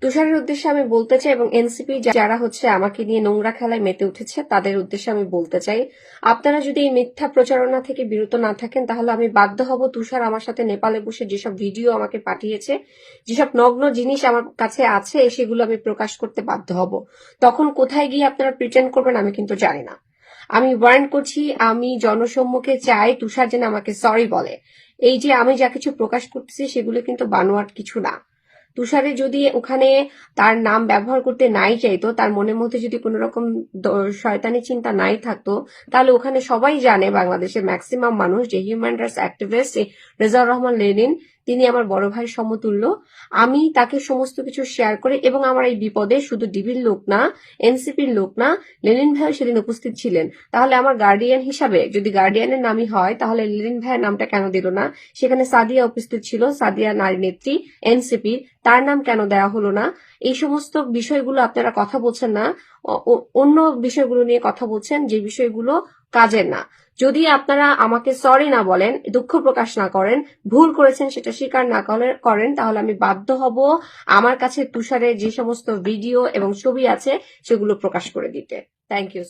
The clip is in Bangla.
তুষারের উদ্দেশ্যে আমি বলতে চাই এবং এনসিপি যারা হচ্ছে আমাকে নিয়ে নোংরা খেলায় মেতে উঠেছে তাদের উদ্দেশ্যে আমি বলতে চাই, আপনারা যদি এই মিথ্যা প্রচারণা থেকে বিরত না থাকেন তাহলে আমি বাধ্য হব তুষার আমার সাথে নেপালে বসে যেসব ভিডিও আমাকে পাঠিয়েছে, যেসব নগ্ন জিনিস আমার কাছে আছে সেগুলো আমি প্রকাশ করতে বাধ্য হব। তখন কোথায় গিয়ে আপনারা প্রিটেন্ড করবেন আমি কিন্তু জানি না। আমি ওয়ার্ন করছি, আমি জনসম্মুখে চাই তুষার যেন আমাকে সরি বলে। এই যে আমি যা কিছু প্রকাশ করতেছি সেগুলো কিন্তু বানোয়াট কিছু না। তুষারে যদি ওখানে তার নাম ব্যবহার করতে নাই চাইতো, তার মনের মধ্যে যদি কোনো রকম শয়তানি চিন্তা নাই থাকতো, তাহলে ওখানে সবাই জানে, বাংলাদেশের ম্যাক্সিমাম মানুষ, যে human rights activist Rezaur Rahman Lenin তিনি আমার বড় ভাই সমতুল্য। আমি তাকে সমস্ত কিছু শেয়ার করে, এবং আমার এই বিপদে শুধু ডিবির লোক না, এনসিপির লোক না, লেনিন ভাই সেদিন উপস্থিত ছিলেন। তাহলে আমার গার্ডিয়ান হিসাবে যদি গার্ডিয়ানের নামই হয় তাহলে লেনিন ভাইয়ের নামটা কেন দিল না? সেখানে সাদিয়া উপস্থিত ছিল, সাদিয়া নারী নেত্রী এনসিপির, তার নাম কেন দেওয়া হলো না? এই সমস্ত বিষয়গুলো আপনারা কথা বলছেন না, অন্য বিষয়গুলো নিয়ে কথা বলছেন যে বিষয়গুলো কাজের না। যদি আপনারা আমাকে সরি না বলেন, দুঃখ প্রকাশ না করেন, ভুল করেছেন সেটা স্বীকার না করেন, তাহলে আমি বাধ্য হব আমার কাছে তুষারের যে সমস্ত ভিডিও এবং ছবি আছে সেগুলো প্রকাশ করে দিতে। Thank you.